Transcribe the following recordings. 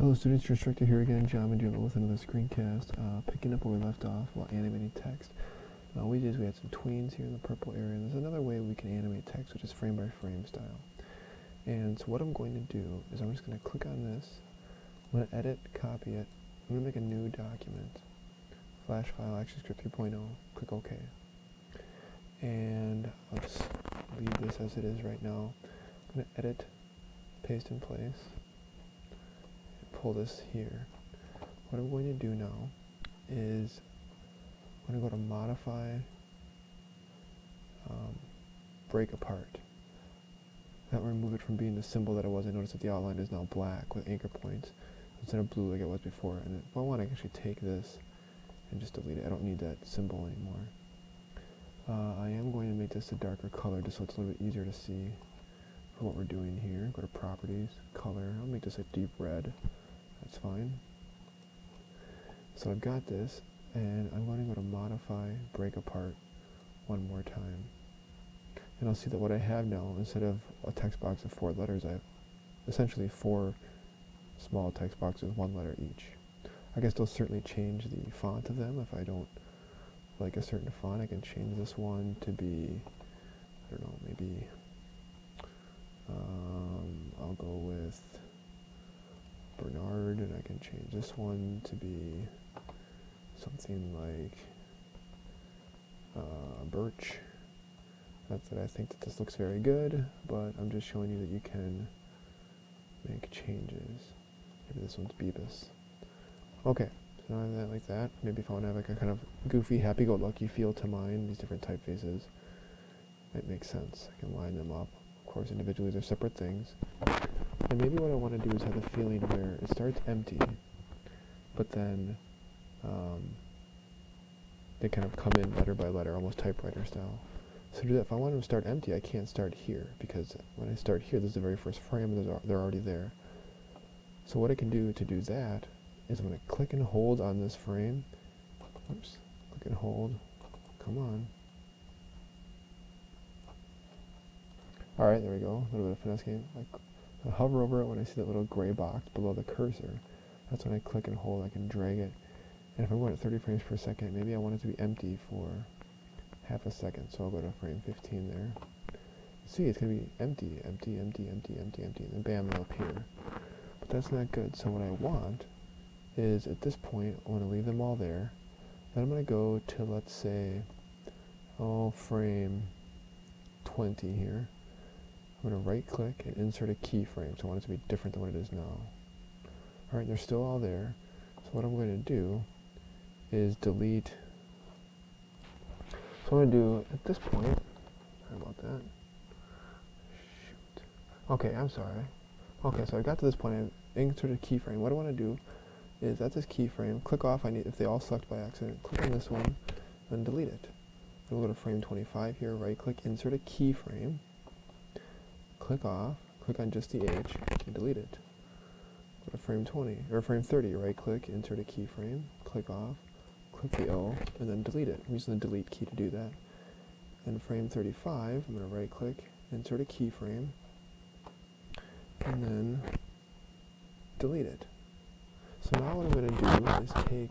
Hello students, your instructor here again, John, and with another screencast, picking up where we left off while animating text. We had some tweens here in the purple area, and there's another way we can animate text, which is frame by frame style. And so what I'm going to do is I'm just going to click on this, I'm going to edit, copy it, I'm going to make a new document, flash file, ActionScript 3.0, click OK. And I'll just leave this as it is right now. I'm going to edit, paste in place, pull this here. What I'm going to do now is I'm going to go to modify, break apart. That will remove it from being the symbol that it was. I noticed that the outline is now black with anchor points instead of blue like it was before. And if I want, I can actually take this and just delete it. I don't need that symbol anymore. I am going to make this a darker color just so it's a little bit easier to see for what we're doing here. Go to properties, color. I'll make this a deep red. That's fine. So I've got this, and I'm going to go to modify, break apart one more time. And I'll see that what I have now, instead of a text box of 4 letters, I have essentially 4 small text boxes, 1 letter each. I can still certainly change the font of them. If I don't like a certain font, I can change this one to be, I don't know, maybe I'll go with Bernard, and I can change this one to be something like Birch. That's it. I think that this looks very good, but I'm just showing you that you can make changes. Maybe this one's Beavis. Okay, so now I have that like that. Maybe if I want to have like a kind of goofy, happy-go-lucky feel to mine, these different typefaces might make sense. I can line them up. Of course, individually they're separate things. And maybe what I want to do is have the feeling where it starts empty, but then they kind of come in letter by letter, almost typewriter style. So to do that, if I want them to start empty, I can't start here, because when I start here, this is the very first frame, and they're already there. So what I can do to do that is I'm going to click and hold on this frame. Oops, click and hold. Come on. Alright, there we go. A little bit of finesse game. I hover over it when I see that little gray box below the cursor. That's when I click and hold. I can drag it. And if I'm going at 30 frames per second, maybe I want it to be empty for half a second. So I'll go to frame 15 there. See, it's going to be empty, empty, empty, empty, empty, empty. And then bam, it'll appear. But that's not good. So what I want is, at this point, I want to leave them all there. Then I'm going to go to, let's say, frame 20 here. I'm going to right click and insert a keyframe, so I want it to be different than what it is now. Alright, they're still all there. So what I'm going to do is delete. So what I'm going to do at this point, sorry about that. Shoot. Okay, I'm sorry. Okay, so I got to this point, I inserted a keyframe. What I want to do is at this keyframe, click off, if they all select by accident, click on this one, then delete it. Then we'll go to frame 25 here, right click, insert a keyframe. Click off, click on just the H, and delete it. Go to frame 20, or frame 30, right click, insert a keyframe, click off, click the O, and then delete it. I'm using the delete key to do that. And frame 35, I'm going to right click, insert a keyframe, and then delete it. So now what I'm going to do is take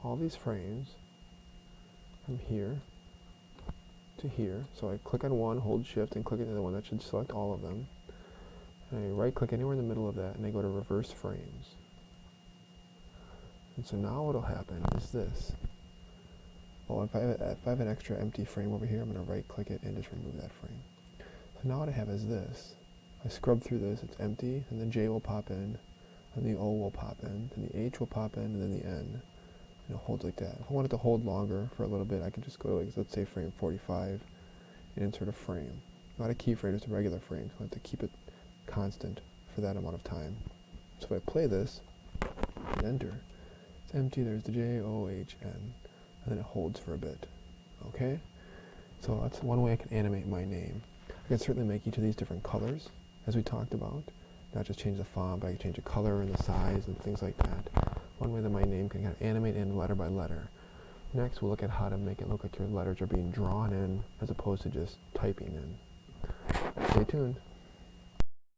all these frames from here to here. So I click on one, hold shift, and click on the other one. That should select all of them. And I right click anywhere in the middle of that, and I go to reverse frames. And so now what will happen is this. Well, if I have an extra empty frame over here, I'm going to right click it and just remove that frame. So now what I have is this. I scrub through this, it's empty, and the J will pop in, and the O will pop in, and the H will pop in, and then the N. And it holds like that. If I want it to hold longer for a little bit, I can just go to, like, let's say frame 45 and insert a frame. Not a keyframe, just a regular frame. So I have to keep it constant for that amount of time. So if I play this and enter, it's empty, there's the J, O, H, N, and then it holds for a bit. Okay? So that's one way I can animate my name. I can certainly make each of these different colors, as we talked about. Not just change the font, but I can change the color and the size and things like that. One way that my name can kind of animate in letter by letter. Next, we'll look at how to make it look like your letters are being drawn in as opposed to just typing in. Stay tuned.